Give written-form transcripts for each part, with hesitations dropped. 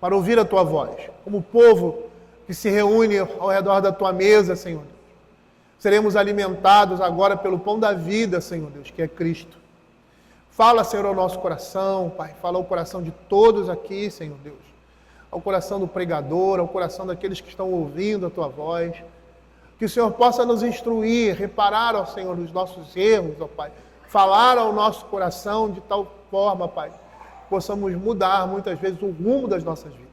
para ouvir a tua voz, como povo que se reúne ao redor da tua mesa, Senhor Deus. Seremos alimentados agora pelo pão da vida, Senhor Deus, que é Cristo. Fala, Senhor, ao nosso coração, Pai. Fala ao coração de todos aqui, Senhor Deus. Ao coração do pregador, ao coração daqueles que estão ouvindo a tua voz. Que o Senhor possa nos instruir, reparar, ó Senhor, os nossos erros, ó Pai. Falar ao nosso coração de tal forma, Pai, que possamos mudar muitas vezes o rumo das nossas vidas.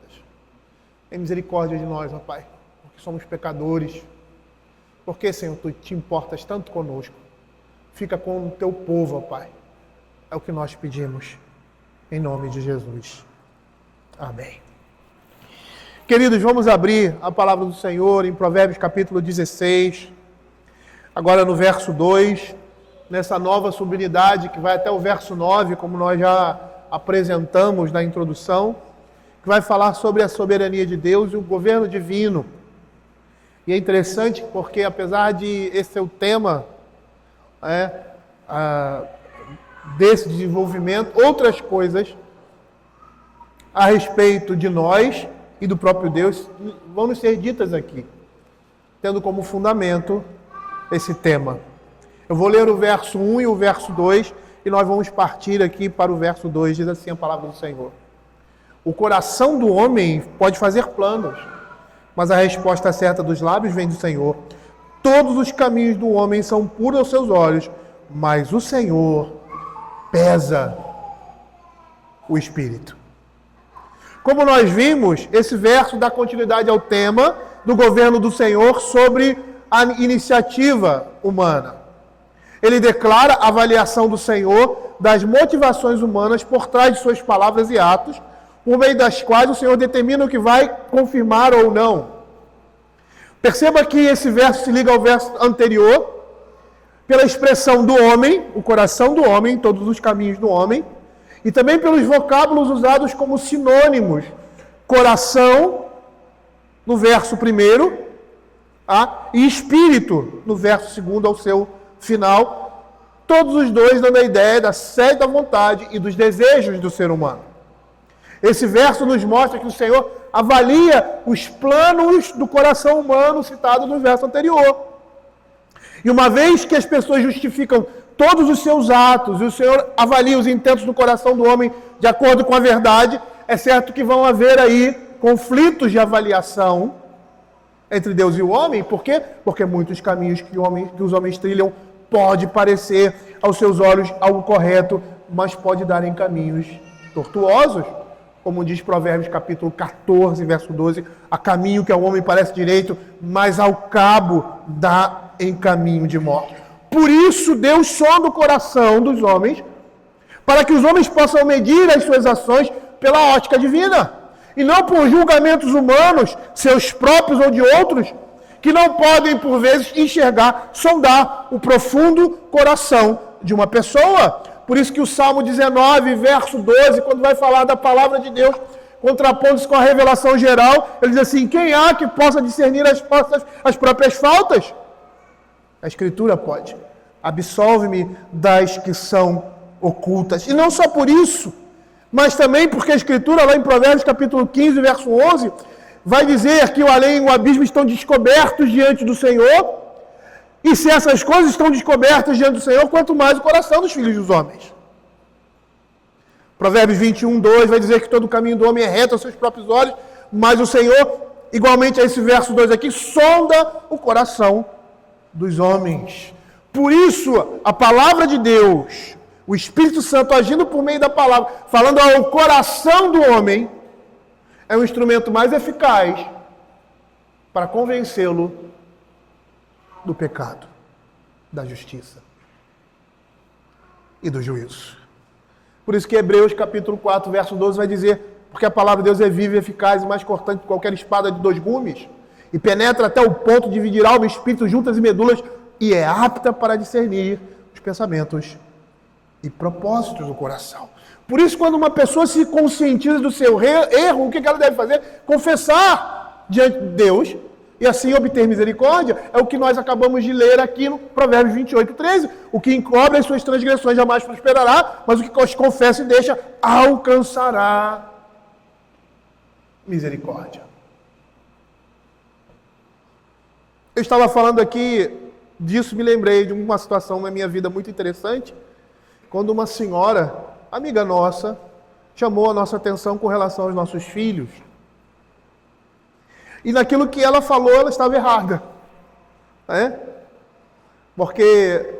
Tem misericórdia de nós, ó Pai, porque somos pecadores. Porque, Senhor, Tu te importas tanto conosco. Fica com o Teu povo, ó Pai. É o que nós pedimos, em nome de Jesus. Amém. Queridos, vamos abrir a palavra do Senhor em Provérbios capítulo 16, agora no verso 2, nessa nova subunidade que vai até o verso 9, como nós já apresentamos na introdução, que vai falar sobre a soberania de Deus e o governo divino. E é interessante porque, apesar de esse ser o tema desse desenvolvimento, outras coisas a respeito de nós e do próprio Deus vão nos ser ditas aqui, tendo como fundamento esse tema. Eu vou ler o verso 1 e o verso 2 e nós vamos partir aqui para o verso 2, diz assim a palavra do Senhor. O coração do homem pode fazer planos, mas a resposta certa dos lábios vem do Senhor. Todos os caminhos do homem são puros aos seus olhos, mas o Senhor pesa o espírito. Como nós vimos, esse verso dá continuidade ao tema do governo do Senhor sobre a iniciativa humana. Ele declara a avaliação do Senhor das motivações humanas por trás de suas palavras e atos, por meio das quais o Senhor determina o que vai confirmar ou não. Perceba que esse verso se liga ao verso anterior, pela expressão do homem, o coração do homem, todos os caminhos do homem, e também pelos vocábulos usados como sinônimos. Coração, no verso 1, e espírito, no verso 2 ao seu final, todos os dois dando a ideia da sede da vontade e dos desejos do ser humano. Esse verso nos mostra que o Senhor avalia os planos do coração humano citado no verso anterior. E uma vez que as pessoas justificam todos os seus atos, e o Senhor avalia os intentos do coração do homem de acordo com a verdade, é certo que vão haver aí conflitos de avaliação entre Deus e o homem. Por quê? Porque muitos caminhos que os homens trilham pode parecer aos seus olhos algo correto, mas pode dar em caminhos tortuosos. Como diz Provérbios capítulo 14, verso 12, a caminho que ao homem parece direito, mas ao cabo dá em caminho de morte. Por isso Deus sonda o coração dos homens, para que os homens possam medir as suas ações pela ótica divina, e não por julgamentos humanos, seus próprios ou de outros, que não podem, por vezes, enxergar, sondar o profundo coração de uma pessoa. Por isso que o Salmo 19, verso 12, quando vai falar da palavra de Deus, contrapondo-se com a revelação geral, ele diz assim: quem há que possa discernir as próprias faltas? A Escritura pode. Absolve-me das que são ocultas. E não só por isso, mas também porque a Escritura, lá em Provérbios capítulo 15, verso 11, vai dizer que o além e o abismo estão descobertos diante do Senhor. E se essas coisas estão descobertas diante do Senhor, quanto mais o coração dos filhos dos homens. Provérbios 21, 2 vai dizer que todo o caminho do homem é reto aos seus próprios olhos, mas o Senhor, igualmente a esse verso 2 aqui, sonda o coração dos homens. Por isso, a palavra de Deus, o Espírito Santo agindo por meio da palavra, falando ao coração do homem, é o instrumento mais eficaz para convencê-lo do pecado, da justiça e do juízo. Por isso que Hebreus capítulo 4, verso 12 vai dizer: porque a palavra de Deus é viva e eficaz e mais cortante que qualquer espada de 2 gumes, e penetra até o ponto de dividir alma e espírito, juntas e medulas, e é apta para discernir os pensamentos e propósitos do coração. Por isso, quando uma pessoa se conscientiza do seu erro, o que ela deve fazer? Confessar diante de Deus e assim obter misericórdia. É o que nós acabamos de ler aqui no Provérbios 28, 13. O que encobre as suas transgressões jamais prosperará, mas o que confessa e deixa alcançará misericórdia. Eu estava falando aqui disso, me lembrei de uma situação na minha vida muito interessante, quando uma senhora, amiga nossa, chamou a nossa atenção com relação aos nossos filhos. E naquilo que ela falou, ela estava errada. Né? Porque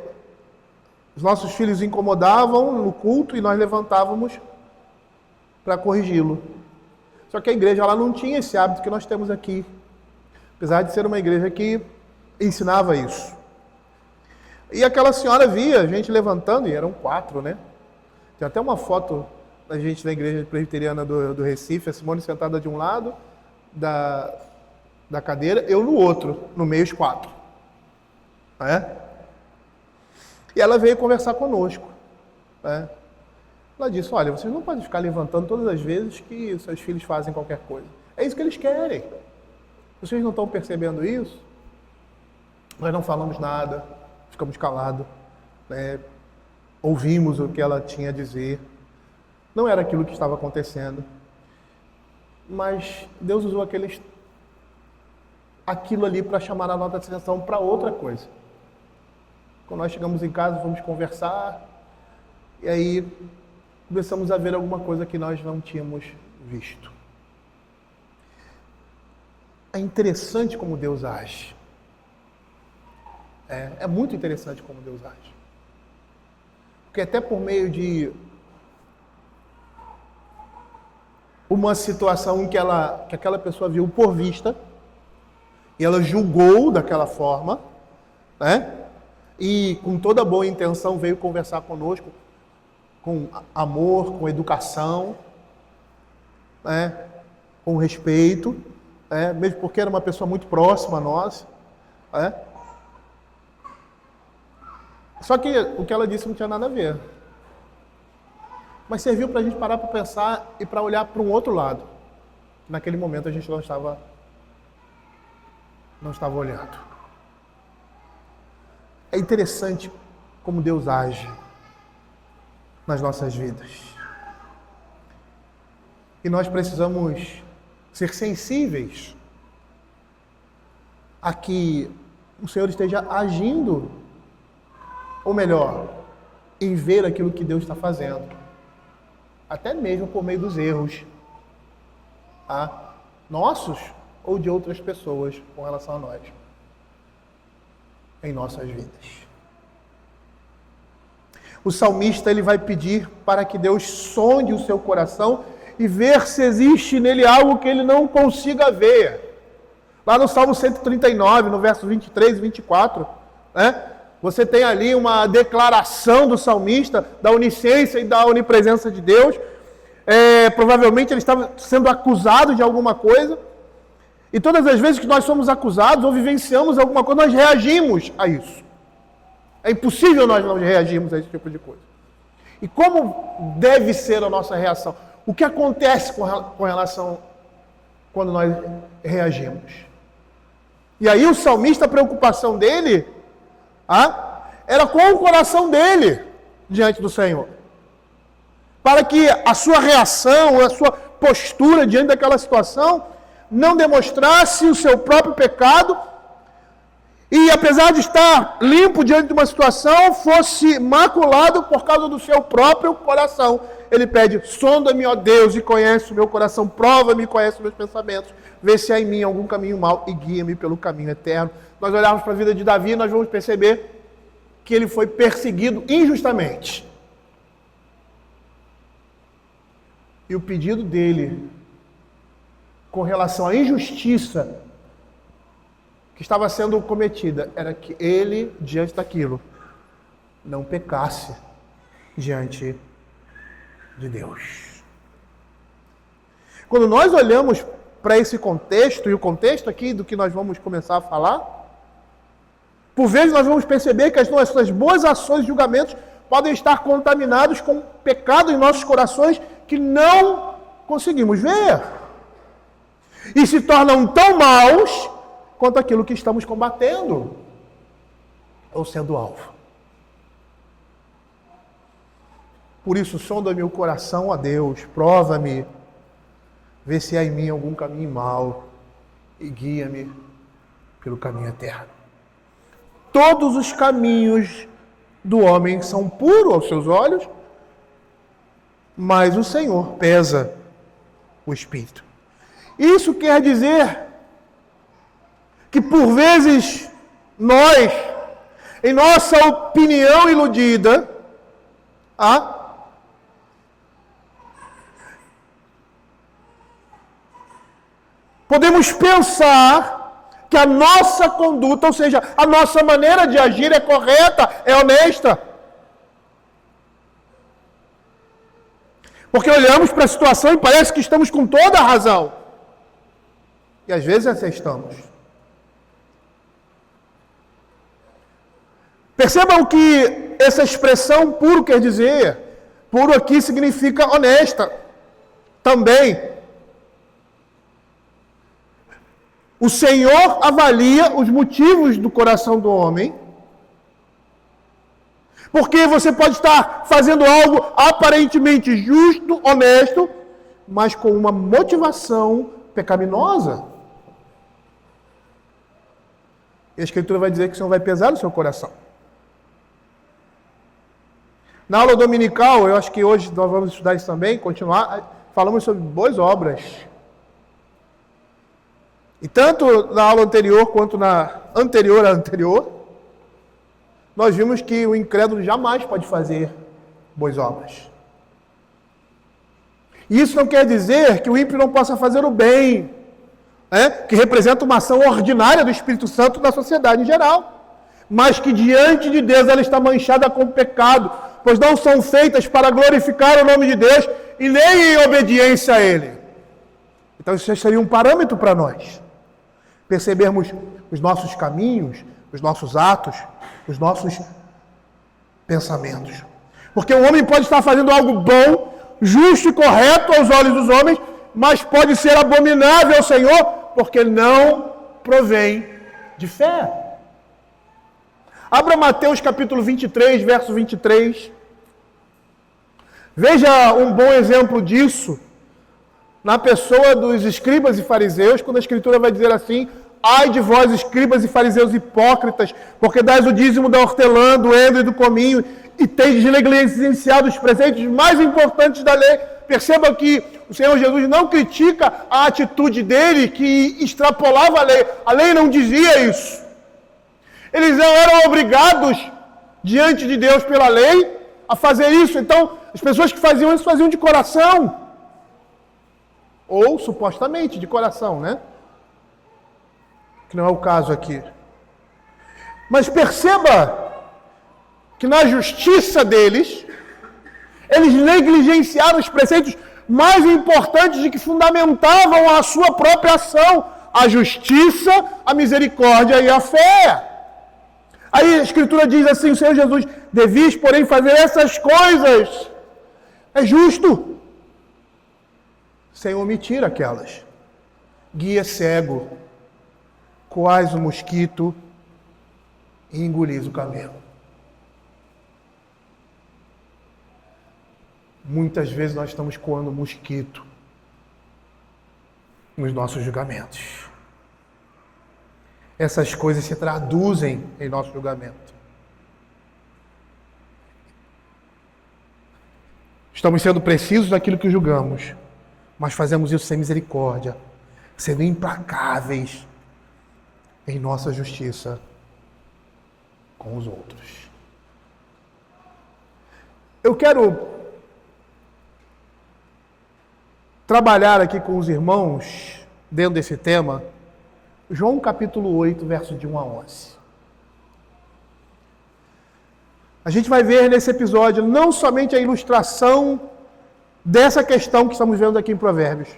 os nossos filhos incomodavam no culto e nós levantávamos para corrigi-lo. Só que a igreja ela não tinha esse hábito que nós temos aqui. Apesar de ser uma igreja que ensinava isso. E aquela senhora via a gente levantando, e eram 4, né? Tem até uma foto da gente na igreja presbiteriana do Recife, a Simone sentada de um lado da cadeira, eu no outro, no meio os 4. Né? E ela veio conversar conosco. Né? Ela disse, olha, vocês não podem ficar levantando todas as vezes que os seus filhos fazem qualquer coisa. É isso que eles querem. Vocês não estão percebendo isso? Nós não falamos nada, ficamos calados, né? Ouvimos o que ela tinha a dizer. Não era aquilo que estava acontecendo. Mas Deus usou aquilo ali para chamar a nossa atenção para outra coisa. Quando nós chegamos em casa, fomos conversar, e aí começamos a ver alguma coisa que nós não tínhamos visto. É interessante como Deus age. É muito interessante como Deus age. Porque até por meio de uma situação em que aquela pessoa viu por vista, e ela julgou daquela forma, né? E com toda boa intenção veio conversar conosco, com amor, com educação, né? Com respeito, mesmo porque era uma pessoa muito próxima a nós. Né? Só que o que ela disse não tinha nada a ver. Mas serviu para a gente parar para pensar e para olhar para um outro lado. Naquele momento a gente não estava olhando. É interessante como Deus age nas nossas vidas. E nós precisamos ser sensíveis a que o Senhor esteja agindo, ou melhor, em ver aquilo que Deus está fazendo. Até mesmo por meio dos erros, nossos ou de outras pessoas com relação a nós, em nossas vidas. O salmista ele vai pedir para que Deus sonde o seu coração e ver se existe nele algo que ele não consiga ver. Lá no Salmo 139, no verso 23 e 24, né? Você tem ali uma declaração do salmista da onisciência e da onipresença de Deus. Provavelmente ele estava sendo acusado de alguma coisa. E todas as vezes que nós somos acusados ou vivenciamos alguma coisa, nós reagimos a isso. É impossível nós não reagirmos a esse tipo de coisa. E como deve ser a nossa reação? O que acontece com relação quando nós reagimos? E aí o salmista, a preocupação dele era com o coração dele diante do Senhor. Para que a sua reação, a sua postura diante daquela situação não demonstrasse o seu próprio pecado e, apesar de estar limpo diante de uma situação, fosse maculado por causa do seu próprio coração. Ele pede, sonda-me, ó Deus, e conhece o meu coração, prova-me e conhece os meus pensamentos, vê se há em mim algum caminho mau e guia-me pelo caminho eterno. Nós olharmos para a vida de Davi e nós vamos perceber que ele foi perseguido injustamente. E o pedido dele com relação à injustiça que estava sendo cometida era que ele, diante daquilo, não pecasse diante de Deus. Quando nós olhamos para esse contexto, e o contexto aqui do que nós vamos começar a falar, por vezes nós vamos perceber que as nossas boas ações e julgamentos podem estar contaminados com pecado em nossos corações que não conseguimos ver. E se tornam tão maus quanto aquilo que estamos combatendo ou sendo alvo. Por isso, sonda-me o coração, ó Deus, prova-me, vê se há em mim algum caminho mau e guia-me pelo caminho eterno. Todos os caminhos do homem são puros aos seus olhos, mas o Senhor pesa o espírito. Isso quer dizer que por vezes nós, em nossa opinião iludida, podemos pensar que a nossa conduta, ou seja, a nossa maneira de agir é correta, é honesta. Porque olhamos para a situação e parece que estamos com toda a razão. E às vezes até estamos. Percebam que essa expressão puro quer dizer, puro aqui significa honesta. Também. O Senhor avalia os motivos do coração do homem, porque você pode estar fazendo algo aparentemente justo, honesto, mas com uma motivação pecaminosa. E a Escritura vai dizer que o Senhor vai pesar no seu coração. Na aula dominical, eu acho que hoje nós vamos estudar isso também, continuar, falamos sobre boas obras. E tanto na aula anterior quanto na anterior à anterior, nós vimos que o incrédulo jamais pode fazer boas obras. E isso não quer dizer que o ímpio não possa fazer o bem, que representa uma ação ordinária do Espírito Santo na sociedade em geral, mas que diante de Deus ela está manchada com pecado, pois não são feitas para glorificar o nome de Deus e nem em obediência a Ele. Então isso seria um parâmetro para nós. Percebermos os nossos caminhos, os nossos atos, os nossos pensamentos. Porque o homem pode estar fazendo algo bom, justo e correto aos olhos dos homens, mas pode ser abominável ao Senhor, porque não provém de fé. Abra Mateus capítulo 23, verso 23. Veja um bom exemplo disso na pessoa dos escribas e fariseus, quando a Escritura vai dizer assim: ai de vós, escribas e fariseus hipócritas, porque dais o dízimo da hortelã, do endro e do cominho, e tendes negligenciado os preceitos mais importantes da lei. Perceba que o Senhor Jesus não critica a atitude dele, que extrapolava a lei. A lei não dizia isso. Eles não eram obrigados, diante de Deus pela lei, a fazer isso. Então, as pessoas que faziam isso, faziam de coração. Ou, supostamente, de coração, né? Que não é o caso aqui. Mas perceba que na justiça deles, eles negligenciaram os preceitos mais importantes de que fundamentavam a sua própria ação: a justiça, a misericórdia e a fé. Aí a Escritura diz assim: o Senhor Jesus, devias, porém, fazer essas coisas. É justo, sem omitir aquelas. Guia cego, coais o mosquito e engolis o camelo. Muitas vezes nós estamos coando mosquito nos nossos julgamentos. Essas coisas se traduzem em nosso julgamento. Estamos sendo precisos naquilo que julgamos, mas fazemos isso sem misericórdia, sendo implacáveis em nossa justiça com os outros. Eu quero trabalhar aqui com os irmãos, dentro desse tema, João capítulo 8, verso de 1 a 11. A gente vai ver nesse episódio não somente a ilustração dessa questão que estamos vendo aqui em Provérbios,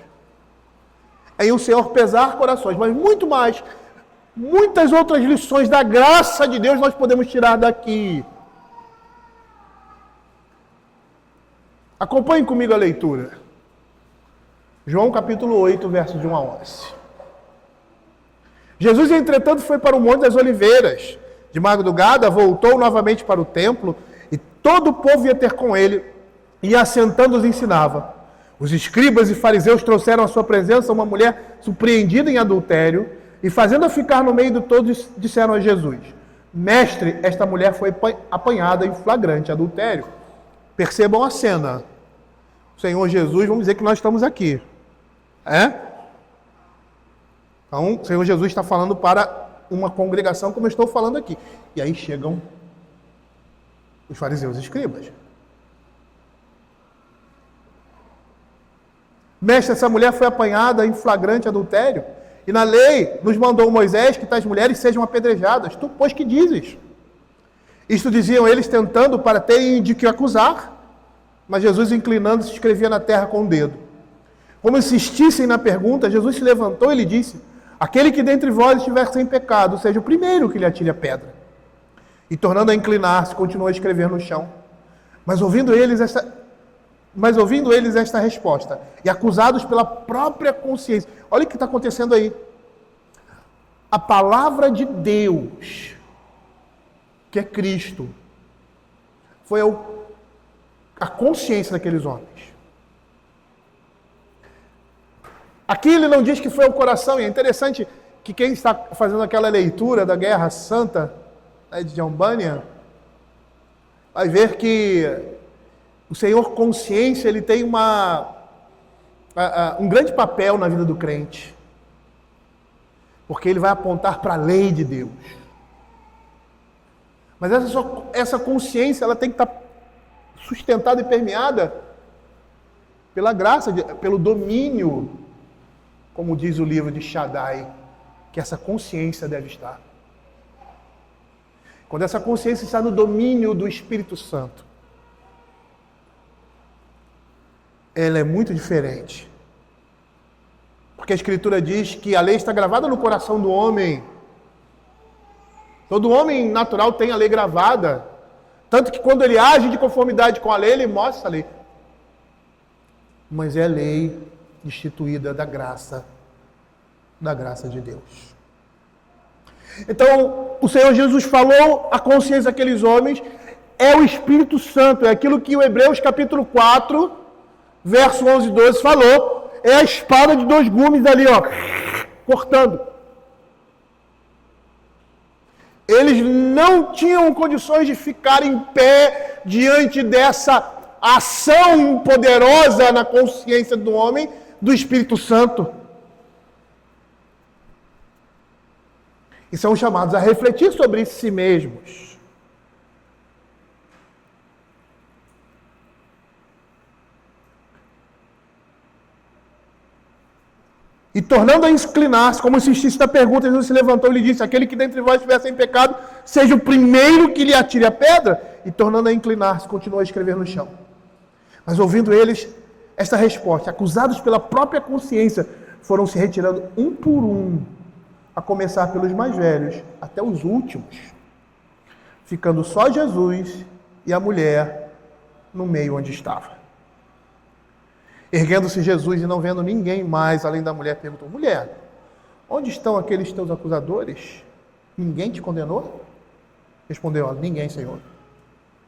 em o Senhor pesar corações, mas muito mais, muitas outras lições da graça de Deus nós podemos tirar daqui. Acompanhem comigo a leitura. João capítulo 8, verso de 1 a 11. Jesus, entretanto, foi para o Monte das Oliveiras. De madrugada, voltou novamente para o templo, e todo o povo ia ter com ele, e assentando os ensinava. Os escribas e fariseus trouxeram à sua presença uma mulher surpreendida em adultério e, fazendo-a ficar no meio de todos, disseram a Jesus: Mestre, esta mulher foi apanhada em flagrante adultério. Percebam a cena. O Senhor Jesus, vamos dizer que nós estamos aqui. Então, o Senhor Jesus está falando para uma congregação como eu estou falando aqui. E aí chegam os fariseus e escribas. Mestre, essa mulher foi apanhada em flagrante adultério. E na lei nos mandou Moisés que tais mulheres sejam apedrejadas. Tu, pois, que dizes? Isto diziam eles tentando para terem de que acusar. Mas Jesus, inclinando-se, escrevia na terra com o dedo. Como insistissem na pergunta, Jesus se levantou e lhe disse: Aquele que dentre vós estiver sem pecado, seja o primeiro que lhe atire a pedra. E tornando a inclinar-se, continuou a escrever no chão. Mas ouvindo eles esta resposta, e acusados pela própria consciência. Olha o que está acontecendo aí. A palavra de Deus, que é Cristo, foi a consciência daqueles homens. Aqui ele não diz que foi o coração, e é interessante que quem está fazendo aquela leitura da Guerra Santa, de John Bunyan, vai ver que o Senhor consciência, ele tem um grande papel na vida do crente. Porque ele vai apontar para a lei de Deus. Mas essa consciência, ela tem que estar sustentada e permeada pela graça, pelo domínio, como diz o livro de Shaddai, que essa consciência deve estar. Quando essa consciência está no domínio do Espírito Santo, ela é muito diferente. Porque a Escritura diz que a lei está gravada no coração do homem. Todo homem natural tem a lei gravada. Tanto que quando ele age de conformidade com a lei, ele mostra a lei. Mas é a lei instituída da graça de Deus. Então, o Senhor Jesus falou a consciência daqueles homens, é o Espírito Santo, é aquilo que o Hebreus capítulo 4, verso 11 e 12 falou, é a espada de dois gumes ali, cortando. Eles não tinham condições de ficar em pé diante dessa ação poderosa na consciência do homem, do Espírito Santo. E são chamados a refletir sobre si mesmos. E tornando a inclinar-se, como insistisse na pergunta, Jesus se levantou e lhe disse: Aquele que dentre vós estiver sem pecado, seja o primeiro que lhe atire a pedra. E tornando a inclinar-se, continuou a escrever no chão. Mas ouvindo eles esta resposta, acusados pela própria consciência, foram se retirando um por um, a começar pelos mais velhos, até os últimos, ficando só Jesus e a mulher no meio onde estava. Erguendo-se Jesus e não vendo ninguém mais além da mulher, perguntou: Mulher, onde estão aqueles teus acusadores? Ninguém te condenou? Respondeu ela: Ninguém, Senhor.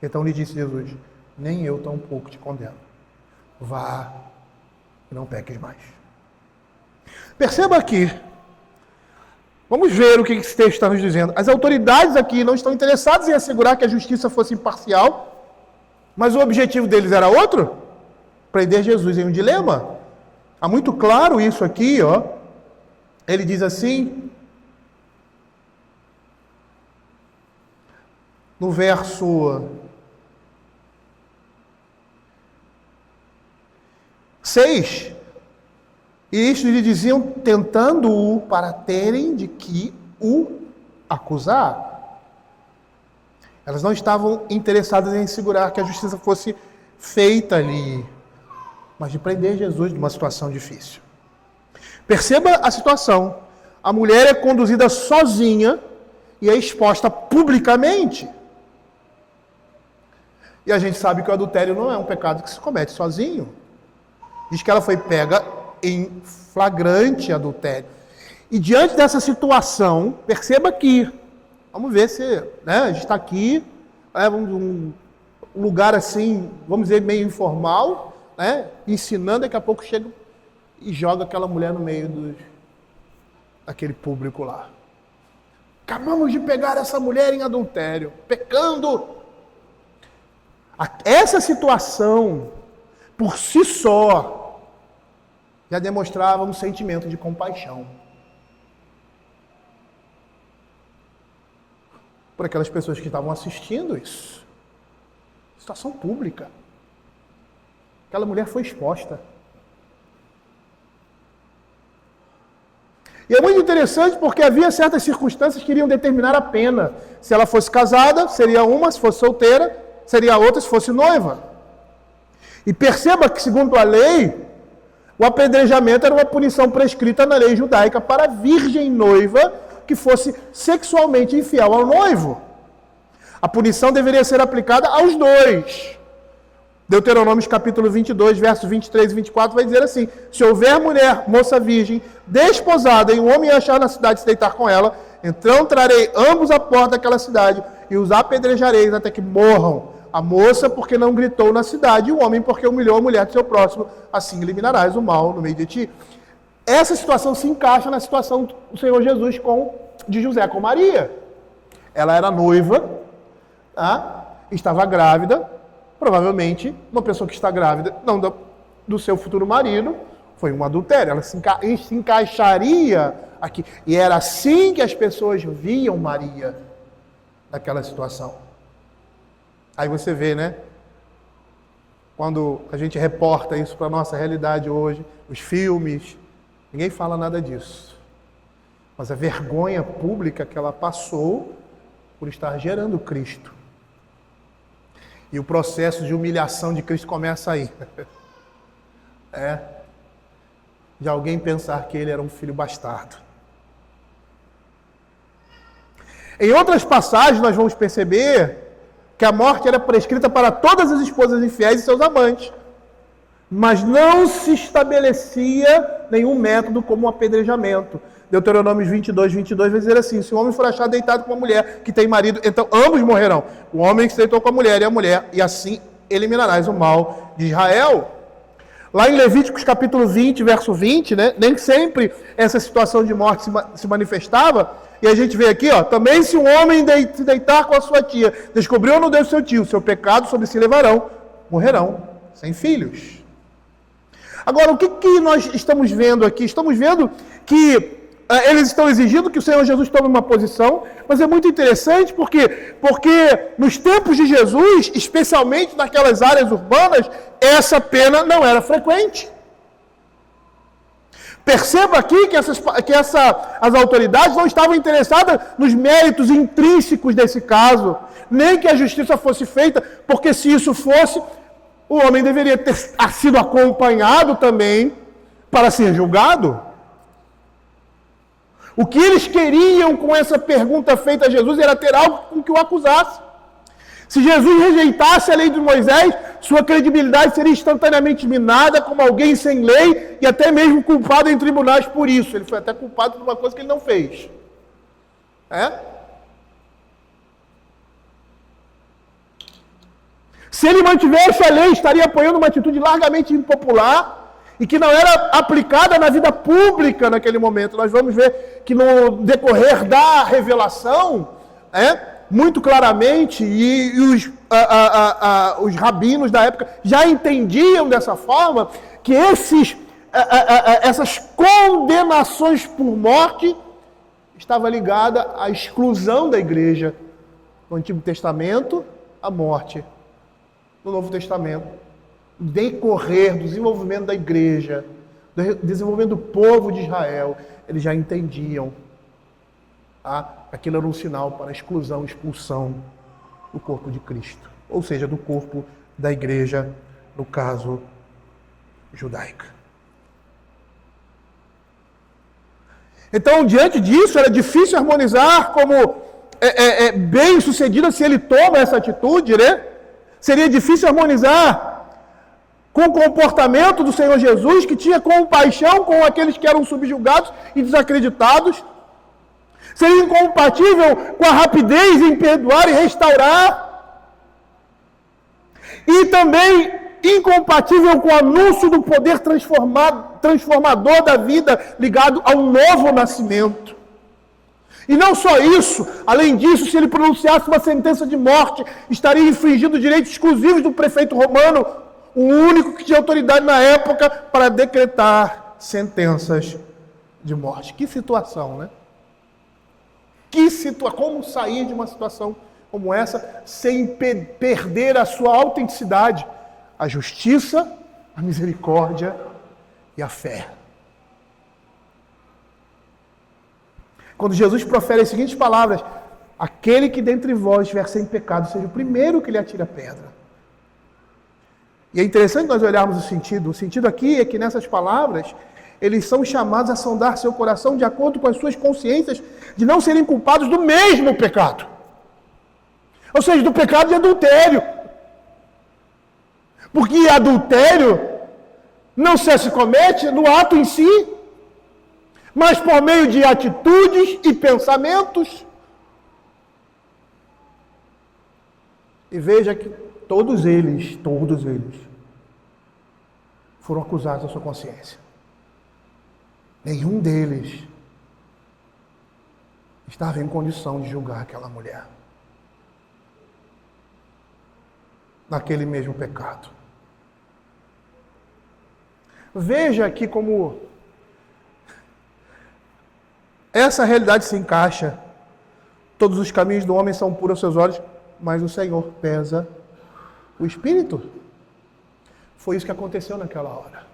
Então lhe disse Jesus: Nem eu tampouco te condeno. Vá e não peques mais. Perceba aqui. Vamos ver o que esse texto está nos dizendo. As autoridades aqui não estão interessadas em assegurar que a justiça fosse imparcial, mas o objetivo deles era outro: prender Jesus em um dilema. Há muito claro isso aqui, Ele diz assim, no verso 6, e isto lhe diziam, tentando-o para terem de que o acusar. Elas não estavam interessadas em assegurar que a justiça fosse feita ali, mas de prender Jesus numa situação difícil. Perceba a situação. A mulher é conduzida sozinha e é exposta publicamente. E a gente sabe que o adultério não é um pecado que se comete sozinho. Diz que ela foi pega em flagrante adultério. E diante dessa situação, perceba aqui, vamos ver se, a gente está aqui, um lugar assim, vamos dizer, meio informal, né, ensinando, daqui a pouco chega e joga aquela mulher no meio daquele público lá. Acabamos de pegar essa mulher em adultério, pecando. Essa situação, por si só, já demonstrava um sentimento de compaixão por aquelas pessoas que estavam assistindo isso. Situação pública. Aquela mulher foi exposta. E é muito interessante porque havia certas circunstâncias que iriam determinar a pena. Se ela fosse casada, seria uma; se fosse solteira, seria outra; se fosse noiva. E perceba que, segundo a lei, o apedrejamento era uma punição prescrita na lei judaica para a virgem noiva que fosse sexualmente infiel ao noivo. A punição deveria ser aplicada aos dois. Deuteronômio capítulo 22, versos 23 e 24 vai dizer assim: se houver mulher, moça virgem, desposada, e um homem achar na cidade se deitar com ela, então trarei ambos à porta daquela cidade e os apedrejareis até que morram. A moça porque não gritou na cidade, e o homem porque humilhou a mulher do seu próximo. Assim eliminarás o mal no meio de ti. Essa situação se encaixa na situação do Senhor Jesus de José com Maria. Ela era noiva, tá? Estava grávida. Provavelmente, uma pessoa que está grávida, não do seu futuro marido, foi um adultério. Ela se encaixaria aqui. E era assim que as pessoas viam Maria naquela situação. Aí você vê, né? Quando a gente reporta isso para a nossa realidade hoje, os filmes, ninguém fala nada disso. Mas a vergonha pública que ela passou por estar gerando Cristo. E o processo de humilhação de Cristo começa aí. De alguém pensar que ele era um filho bastardo. Em outras passagens nós vamos perceber que a morte era prescrita para todas as esposas infiéis e seus amantes. Mas não se estabelecia nenhum método como o apedrejamento. Deuteronômio 22 vai dizer assim: se o homem for achado deitado com uma mulher que tem marido, então ambos morrerão. O homem que se deitou com a mulher, e assim eliminarás o mal de Israel. Lá em Levíticos capítulo 20, verso 20, né, nem sempre essa situação de morte se manifestava. E a gente vê aqui, também se um homem se deitar com a sua tia, descobriu ou não deu seu tio, seu pecado sobre si levarão, morrerão sem filhos. Agora, o que nós estamos vendo aqui? Estamos vendo que eles estão exigindo que o Senhor Jesus tome uma posição, mas é muito interessante porque nos tempos de Jesus, especialmente naquelas áreas urbanas, essa pena não era frequente. Perceba aqui que as autoridades não estavam interessadas nos méritos intrínsecos desse caso, nem que a justiça fosse feita, porque se isso fosse, o homem deveria ter sido acompanhado também para ser julgado. O que eles queriam com essa pergunta feita a Jesus era ter algo com que o acusasse. Se Jesus rejeitasse a lei de Moisés, sua credibilidade seria instantaneamente minada como alguém sem lei e até mesmo culpado em tribunais por isso. Ele foi até culpado por uma coisa que ele não fez. Se ele mantivesse a lei, estaria apoiando uma atitude largamente impopular e que não era aplicada na vida pública naquele momento. Nós vamos ver que no decorrer da revelação, muito claramente, e os rabinos da época já entendiam dessa forma, que essas condenações por morte estavam ligadas à exclusão da igreja. No Antigo Testamento, a morte. No Novo Testamento, o decorrer do desenvolvimento da igreja, do desenvolvimento do povo de Israel, eles já entendiam. Aquilo era um sinal para a exclusão, expulsão do corpo de Cristo. Ou seja, do corpo da igreja, no caso judaica. Então, diante disso, era difícil harmonizar como bem sucedida se ele toma essa atitude, né? Seria difícil harmonizar com o comportamento do Senhor Jesus, que tinha compaixão com aqueles que eram subjugados e desacreditados. Seria incompatível com a rapidez em perdoar e restaurar. E também incompatível com o anúncio do poder transformador da vida ligado a um novo nascimento. E não só isso, além disso, se ele pronunciasse uma sentença de morte, estaria infringindo direitos exclusivos do prefeito romano, o único que tinha autoridade na época para decretar sentenças de morte. Que situação, né? Como sair de uma situação como essa sem perder a sua autenticidade, a justiça, a misericórdia e a fé. Quando Jesus profere as seguintes palavras: aquele que dentre vós estiver sem pecado, seja o primeiro que lhe atire a pedra. E é interessante nós olharmos o sentido. O sentido aqui é que nessas palavras, eles são chamados a sondar seu coração de acordo com as suas consciências de não serem culpados do mesmo pecado. Ou seja, do pecado de adultério. Porque adultério não se comete no ato em si, mas por meio de atitudes e pensamentos. E veja que todos eles foram acusados da sua consciência. Nenhum deles estava em condição de julgar aquela mulher naquele mesmo pecado. Veja aqui como essa realidade se encaixa. Todos os caminhos do homem são puros aos seus olhos, mas o Senhor pesa o espírito. Foi isso que aconteceu naquela hora.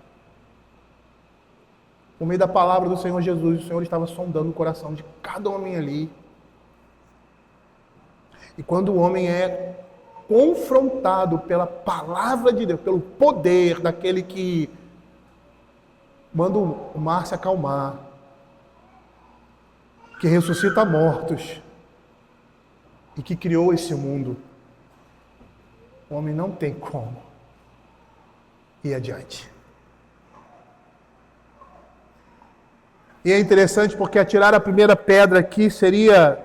Por meio da palavra do Senhor Jesus, o Senhor estava sondando o coração de cada homem ali. E quando o homem é confrontado pela palavra de Deus, pelo poder daquele que manda o mar se acalmar, que ressuscita mortos e que criou esse mundo, o homem não tem como ir adiante. E é interessante porque atirar a primeira pedra aqui seria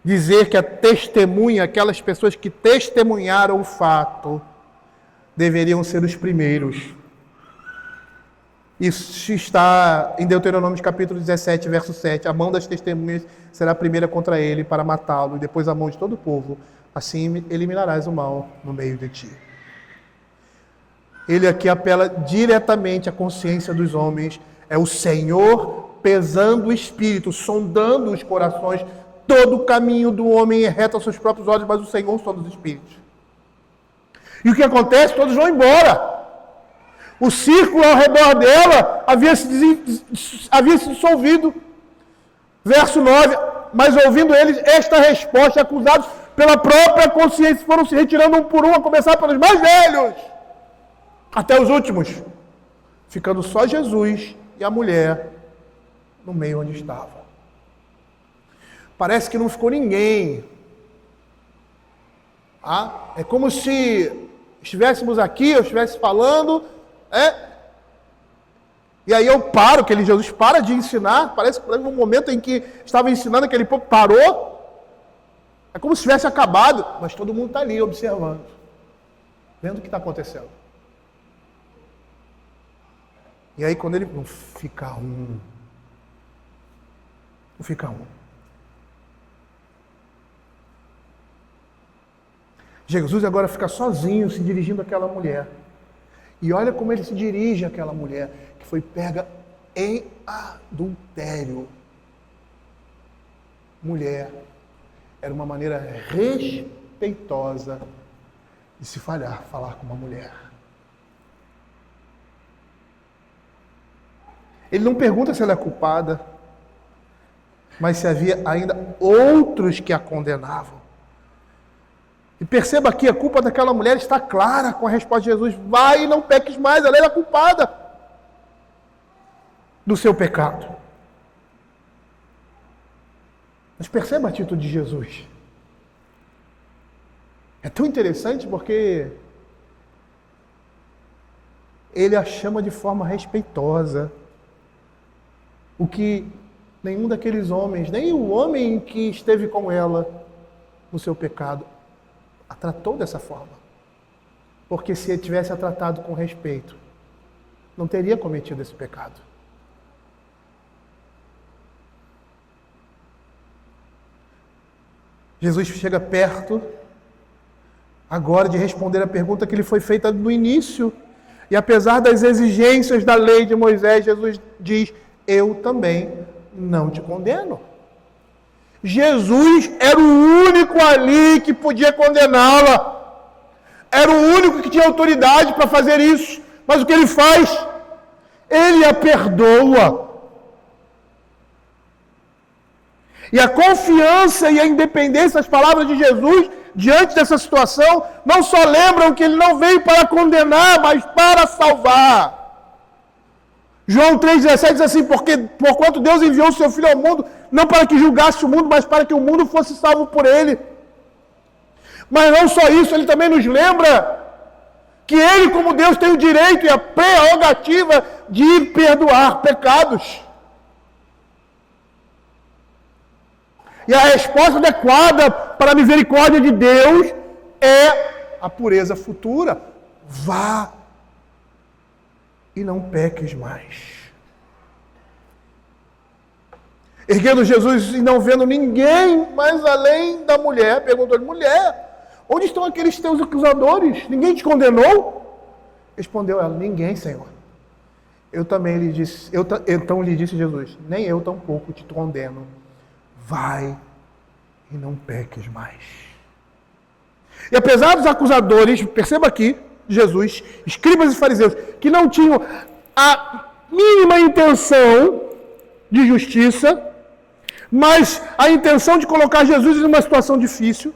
dizer que a testemunha, aquelas pessoas que testemunharam o fato, deveriam ser os primeiros. Isso está em Deuteronômio capítulo 17, verso 7. A mão das testemunhas será a primeira contra ele para matá-lo, e depois a mão de todo o povo. Assim eliminarás o mal no meio de ti. Ele aqui apela diretamente à consciência dos homens. É o Senhor pesando o espírito, sondando os corações. Todo o caminho do homem é reto aos seus próprios olhos, mas o Senhor sonda os espíritos. E o que acontece? Todos vão embora. O círculo ao redor dela havia se dissolvido. Verso 9. Mas ouvindo eles esta resposta, acusados pela própria consciência, foram se retirando um por um, a começar pelos mais velhos, até os últimos, ficando só Jesus e a mulher no meio onde estava. Parece que não ficou ninguém. É como se estivéssemos aqui, eu estivesse falando, e aí eu paro, que Jesus para de ensinar, parece que no momento em que estava ensinando, aquele povo parou, é como se tivesse acabado, mas todo mundo está ali observando, vendo o que está acontecendo. E aí quando ele, não fica um. Jesus agora fica sozinho, se dirigindo àquela mulher. E olha como ele se dirige àquela mulher, que foi pega em adultério. Mulher, era uma maneira respeitosa de se falar com uma mulher. Ele não pergunta se ela é culpada, mas se havia ainda outros que a condenavam. E perceba aqui, a culpa daquela mulher está clara com a resposta de Jesus. Vai e não peques mais, ela era culpada do seu pecado. Mas perceba a atitude de Jesus. É tão interessante porque ele a chama de forma respeitosa. O que nenhum daqueles homens, nem o homem que esteve com ela no seu pecado, a tratou dessa forma. Porque se ele tivesse a tratado com respeito, não teria cometido esse pecado. Jesus chega perto agora de responder a pergunta que lhe foi feita no início. E apesar das exigências da lei de Moisés, Jesus diz: eu também não te condeno. Jesus era o único ali que podia condená-la. Era o único que tinha autoridade para fazer isso. Mas o que ele faz? Ele a perdoa. E a confiança e a independência das palavras de Jesus diante dessa situação não só lembram que ele não veio para condenar, mas para salvar. João 3,17 diz assim: porquanto Deus enviou o seu Filho ao mundo, não para que julgasse o mundo, mas para que o mundo fosse salvo por ele. Mas não só isso, ele também nos lembra que ele, como Deus, tem o direito e a prerrogativa de perdoar pecados. E a resposta adequada para a misericórdia de Deus é a pureza futura. Vá e não peques mais. Erguendo Jesus e não vendo ninguém mais além da mulher, perguntou-lhe: mulher, onde estão aqueles teus acusadores? Ninguém te condenou? Respondeu ela: ninguém, Senhor. Então lhe disse Jesus: nem eu tampouco te condeno. Vai e não peques mais. E apesar dos acusadores, perceba aqui, Jesus, escribas e fariseus, que não tinham a mínima intenção de justiça, mas a intenção de colocar Jesus em uma situação difícil,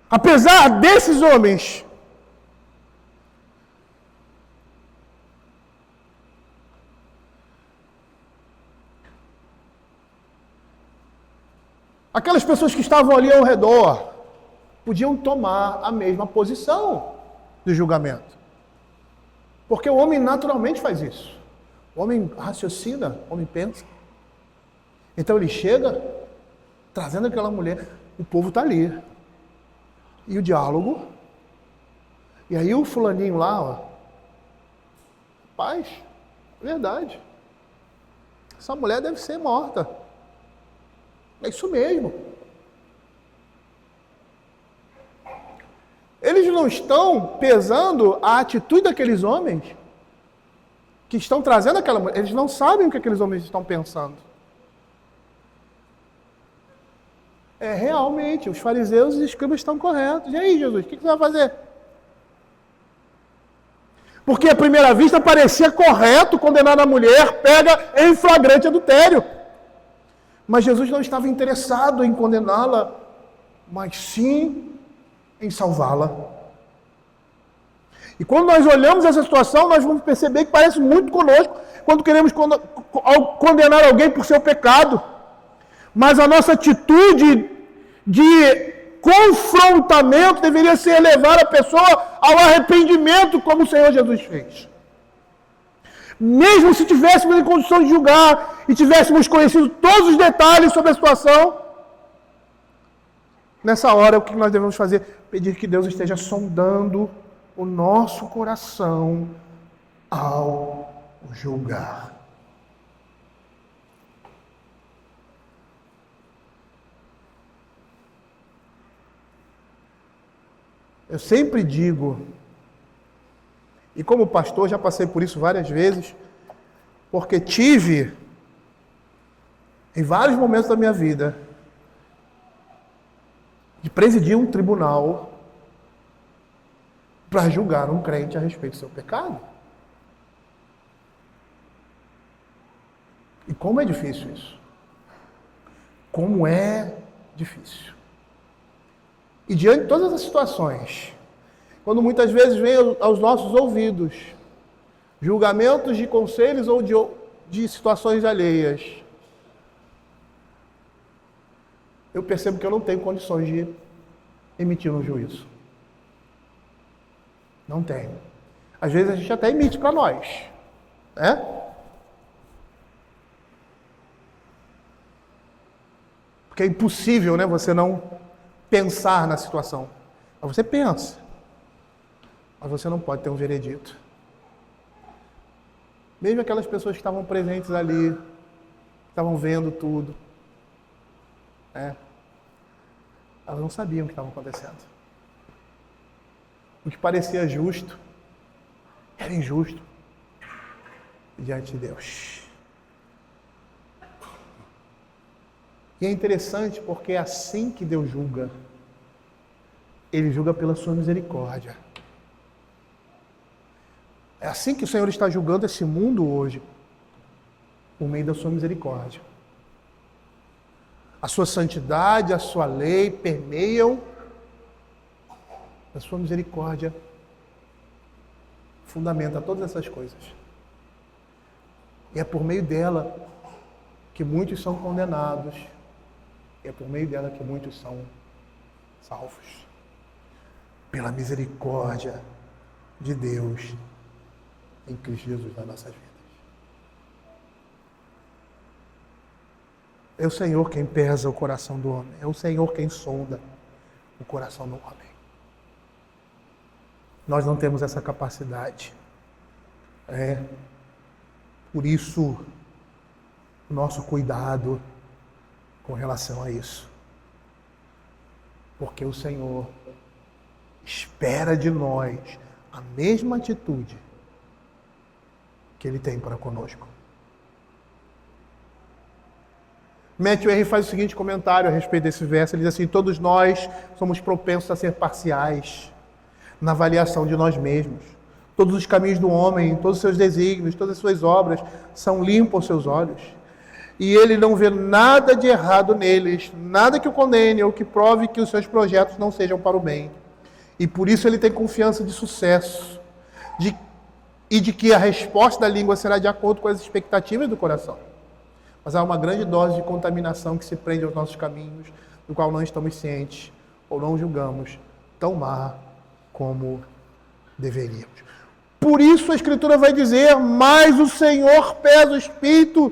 apesar desses homens aquelas pessoas que estavam ali ao redor podiam tomar a mesma posição de julgamento. Porque o homem naturalmente faz isso. O homem raciocina, o homem pensa. Então ele chega trazendo aquela mulher, o povo está ali. E o diálogo. E aí o fulaninho lá, ó, rapaz, verdade. Essa mulher deve ser morta. É isso mesmo. Eles não estão pesando a atitude daqueles homens que estão trazendo aquela mulher. Eles não sabem o que aqueles homens estão pensando. Realmente, os fariseus e os escribas estão corretos. E aí, Jesus, o que você vai fazer? Porque à primeira vista parecia correto condenar a mulher pega em flagrante adultério. Mas Jesus não estava interessado em condená-la, mas sim em salvá-la. E quando nós olhamos essa situação, nós vamos perceber que parece muito conosco quando queremos condenar alguém por seu pecado. Mas a nossa atitude de confrontamento deveria ser levar a pessoa ao arrependimento, como o Senhor Jesus fez. Mesmo se tivéssemos em condição de julgar e tivéssemos conhecido todos os detalhes sobre a situação, nessa hora o que nós devemos fazer? Pedir que Deus esteja sondando o nosso coração ao julgar. Eu sempre digo, e como pastor já passei por isso várias vezes, porque tive, em vários momentos da minha vida, de presidir um tribunal para julgar um crente a respeito do seu pecado. E como é difícil isso. Como é difícil. E diante de todas as situações, quando muitas vezes vem aos nossos ouvidos julgamentos de conselhos ou de situações alheias, eu percebo que eu não tenho condições de emitir um juízo. Não tenho. Às vezes a gente até emite para nós, né? Porque é impossível, né, você não pensar na situação. Mas você pensa. Mas você não pode ter um veredito. Mesmo aquelas pessoas que estavam presentes ali, que estavam vendo tudo, elas não sabiam o que estava acontecendo. O que parecia justo era injusto diante de Deus. E é interessante porque é assim que Deus julga. Ele julga pela sua misericórdia. É assim que o Senhor está julgando esse mundo hoje, por meio da sua misericórdia. A sua santidade, a sua lei permeiam a sua misericórdia, fundamenta todas essas coisas. E é por meio dela que muitos são condenados, e é por meio dela que muitos são salvos. Pela misericórdia de Deus em Cristo Jesus nas nossas vidas. É o Senhor quem pesa o coração do homem. É o Senhor quem sonda o coração do homem. Nós não temos essa capacidade. Por isso, o nosso cuidado com relação a isso. Porque o Senhor espera de nós a mesma atitude que Ele tem para conosco. Matthew Henry faz o seguinte comentário a respeito desse verso. Ele diz assim: todos nós somos propensos a ser parciais na avaliação de nós mesmos. Todos os caminhos do homem, todos os seus desígnios, todas as suas obras são limpos aos seus olhos. E ele não vê nada de errado neles, nada que o condene ou que prove que os seus projetos não sejam para o bem. E por isso ele tem confiança de sucesso e de que a resposta da língua será de acordo com as expectativas do coração. Mas há uma grande dose de contaminação que se prende aos nossos caminhos, do qual não estamos cientes ou não julgamos tão má como deveríamos. Por isso a Escritura vai dizer: mas o Senhor pesa o espírito.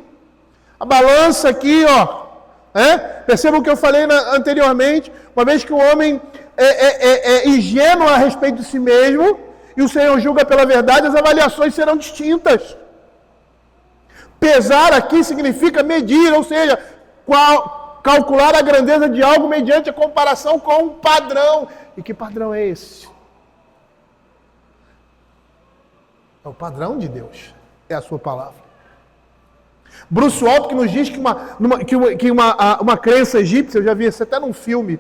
A balança aqui, percebam o que eu falei anteriormente, uma vez que o homem é ingênuo a respeito de si mesmo, e o Senhor julga pela verdade, as avaliações serão distintas. Pesar aqui significa medir, ou seja, calcular a grandeza de algo mediante a comparação com um padrão. E que padrão é esse? É o padrão de Deus, é a sua palavra. Bruce Waltke nos diz que uma crença egípcia, eu já vi isso até num filme,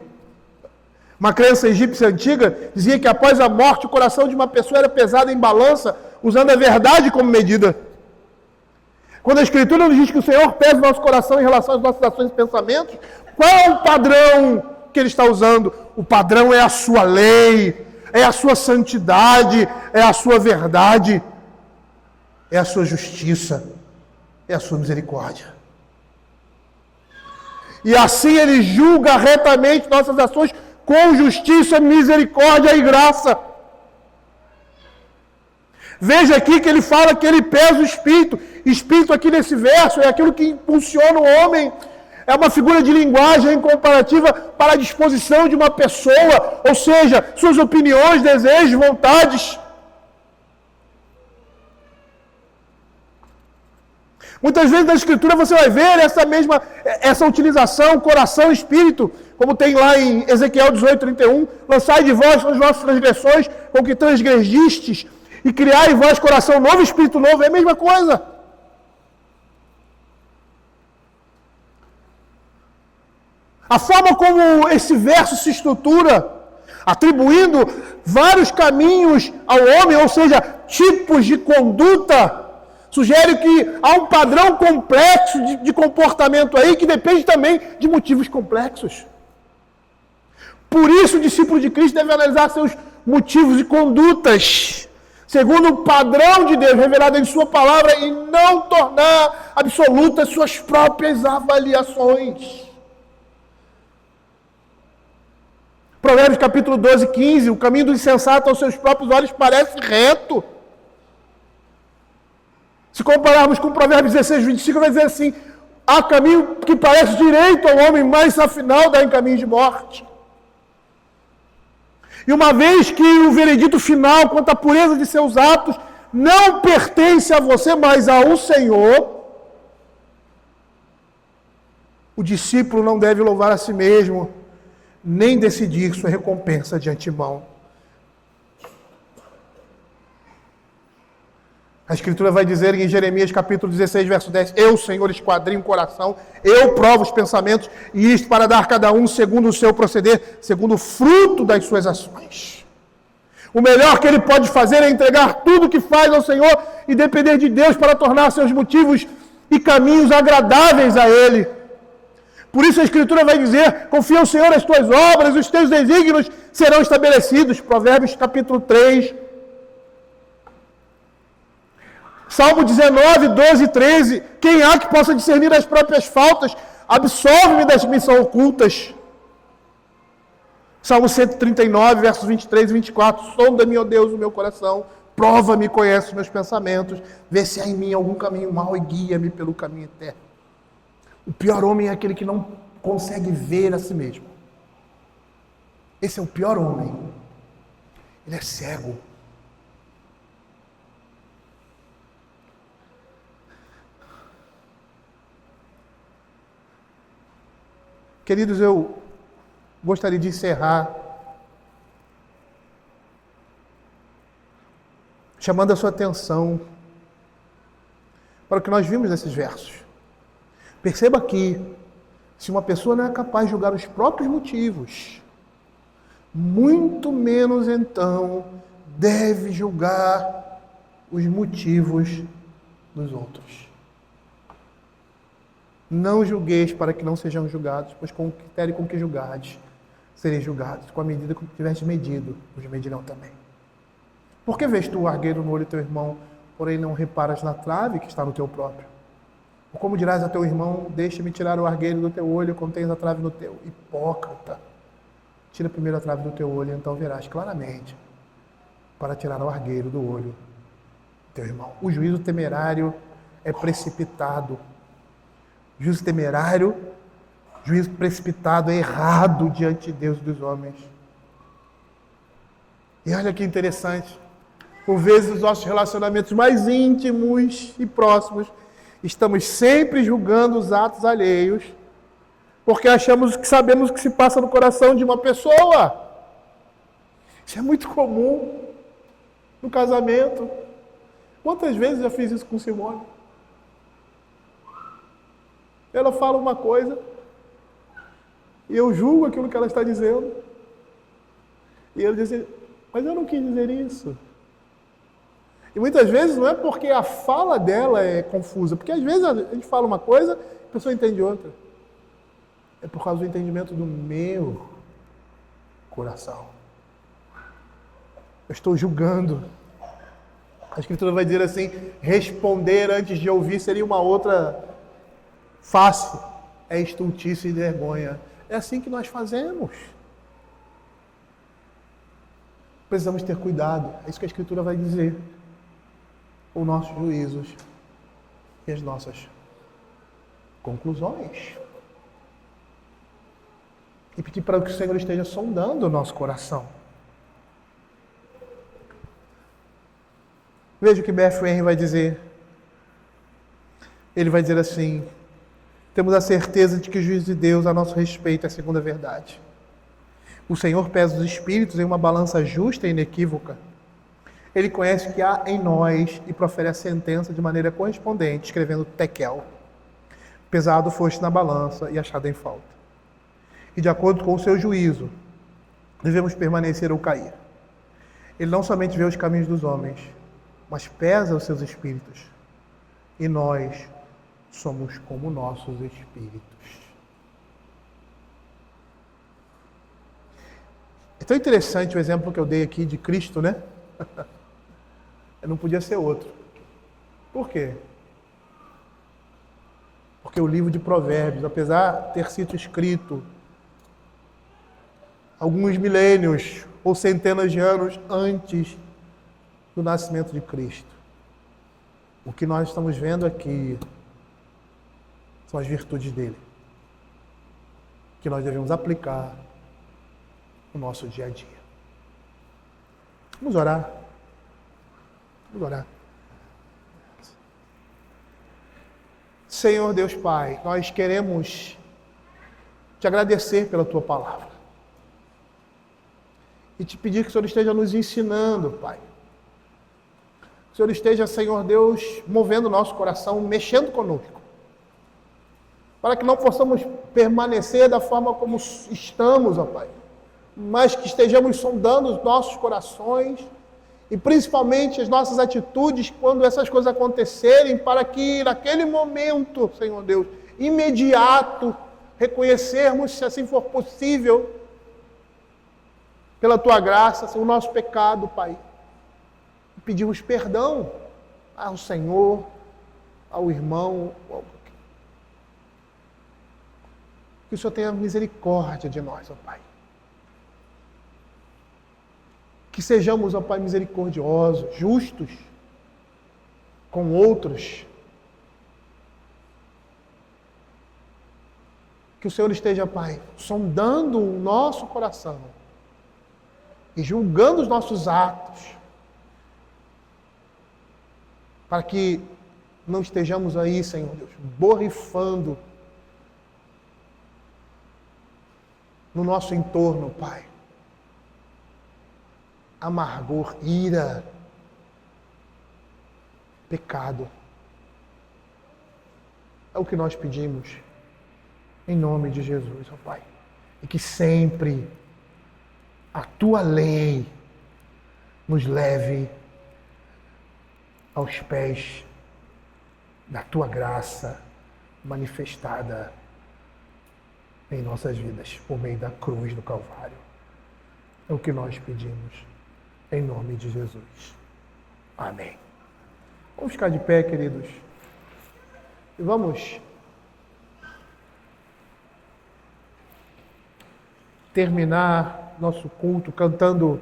uma crença egípcia antiga, dizia que após a morte o coração de uma pessoa era pesado em balança, usando a verdade como medida. Quando a Escritura nos diz que o Senhor pesa o nosso coração em relação às nossas ações e pensamentos, qual é o padrão que Ele está usando? O padrão é a sua lei, é a sua santidade, é a sua verdade, é a sua justiça, é a sua misericórdia. E assim Ele julga retamente nossas ações com justiça, misericórdia e graça. Veja aqui que ele fala que ele pesa o espírito. Espírito aqui nesse verso é aquilo que impulsiona o homem. É uma figura de linguagem comparativa para a disposição de uma pessoa, ou seja, suas opiniões, desejos, vontades. Muitas vezes na Escritura você vai ver essa utilização, coração, espírito, como tem lá em Ezequiel 18:31, lançai de vós as vossas transgressões com que transgredistes, e criai em vós coração novo, espírito novo, é a mesma coisa. A forma como esse verso se estrutura, atribuindo vários caminhos ao homem, ou seja, tipos de conduta, sugere que há um padrão complexo de comportamento aí, que depende também de motivos complexos. Por isso o discípulo de Cristo deve analisar seus motivos e condutas segundo o padrão de Deus revelado em sua palavra e não tornar absolutas suas próprias avaliações. Provérbios capítulo 12:15, o caminho do insensato aos seus próprios olhos parece reto. Se compararmos com Provérbios 16:25, vai dizer assim: há caminho que parece direito ao homem, mas afinal dá em caminho de morte. E uma vez que o veredito final quanto à pureza de seus atos não pertence a você, mas ao Senhor, o discípulo não deve louvar a si mesmo, nem decidir sua recompensa de antemão. A Escritura vai dizer em Jeremias capítulo 16, verso 10, eu, Senhor, esquadrinho o coração, eu provo os pensamentos, e isto para dar a cada um segundo o seu proceder, segundo o fruto das suas ações. O melhor que ele pode fazer é entregar tudo o que faz ao Senhor e depender de Deus para tornar seus motivos e caminhos agradáveis a Ele. Por isso a Escritura vai dizer, confia ao Senhor as tuas obras, os teus desígnios serão estabelecidos. Provérbios capítulo 3, Salmo 19, 12 e 13. Quem há que possa discernir as próprias faltas? Absolve-me das que me são ocultas. Salmo 139, versos 23 e 24. Sonda-me, ó Deus, o meu coração. Prova-me, conhece os meus pensamentos. Vê se há em mim algum caminho mau e guia-me pelo caminho eterno. O pior homem é aquele que não consegue ver a si mesmo. Esse é o pior homem. Ele é cego. Queridos, eu gostaria de encerrar chamando a sua atenção para o que nós vimos nesses versos. Perceba que, se uma pessoa não é capaz de julgar os próprios motivos, muito menos então deve julgar os motivos dos outros. Não julgueis para que não sejam julgados, pois com o critério com que julgardes, sereis julgados. Com a medida com que tiveres medido, os medirão também. Por que vês tu o argueiro no olho do teu irmão, porém não reparas na trave que está no teu próprio? Ou como dirás a teu irmão, deixa-me tirar o argueiro do teu olho, quando tens a trave no teu? Hipócrita! Tira primeiro a trave do teu olho, então verás claramente para tirar o argueiro do olho do teu irmão. O juízo temerário é precipitado. Juízo temerário, juízo precipitado, é errado diante de Deus e dos homens. E olha que interessante. Por vezes, os nossos relacionamentos mais íntimos e próximos, estamos sempre julgando os atos alheios, porque achamos que sabemos o que se passa no coração de uma pessoa. Isso é muito comum no casamento. Quantas vezes já fiz isso com Simone? Ela fala uma coisa e eu julgo aquilo que ela está dizendo. E ele diz, mas eu não quis dizer isso. E muitas vezes não é porque a fala dela é confusa, porque às vezes a gente fala uma coisa e a pessoa entende outra. É por causa do entendimento do meu coração. Eu estou julgando. A Escritura vai dizer assim, responder antes de ouvir seria uma outra face, é estultice e vergonha. É assim que nós fazemos. Precisamos ter cuidado. É isso que a Escritura vai dizer. Os nossos juízos e as nossas conclusões. E pedir para que o Senhor esteja sondando o nosso coração. Veja o que B.F. Henry vai dizer. Ele vai dizer assim, temos a certeza de que o juízo de Deus a nosso respeito é a segunda verdade. O Senhor pesa os espíritos em uma balança justa e inequívoca. Ele conhece o que há em nós e profere a sentença de maneira correspondente, escrevendo tekel. Pesado foste na balança e achado em falta. E de acordo com o seu juízo, devemos permanecer ou cair. Ele não somente vê os caminhos dos homens, mas pesa os seus espíritos. E nós somos como nossos espíritos. É tão interessante o exemplo que eu dei aqui de Cristo, né? Não podia ser outro. Por quê? Porque o livro de Provérbios, apesar de ter sido escrito alguns milênios ou centenas de anos antes do nascimento de Cristo, o que nós estamos vendo aqui são as virtudes dele, que nós devemos aplicar no nosso dia a dia. Vamos orar. Vamos orar. Senhor Deus Pai, nós queremos te agradecer pela tua palavra. E te pedir que o Senhor esteja nos ensinando, Pai. Que o Senhor esteja, Senhor Deus, movendo o nosso coração, mexendo conosco. Para que não possamos permanecer da forma como estamos, ó Pai. Mas que estejamos sondando os nossos corações e principalmente as nossas atitudes quando essas coisas acontecerem, para que naquele momento, Senhor Deus, imediato, reconhecermos, se assim for possível, pela Tua graça, o nosso pecado, Pai. E pedimos perdão ao Senhor, ao irmão, que o Senhor tenha misericórdia de nós, ó Pai. Que sejamos, ó Pai, misericordiosos, justos com outros. Que o Senhor esteja, Pai, sondando o nosso coração e julgando os nossos atos, para que não estejamos aí, Senhor Deus, borrifando no nosso entorno, Pai, amargor, ira, pecado. É o que nós pedimos, em nome de Jesus, ó Pai. E que sempre a Tua lei nos leve aos pés da Tua graça manifestada em nossas vidas, por meio da cruz do Calvário. É o que nós pedimos. Em nome de Jesus. Amém. Vamos ficar de pé, queridos. E vamos terminar nosso culto cantando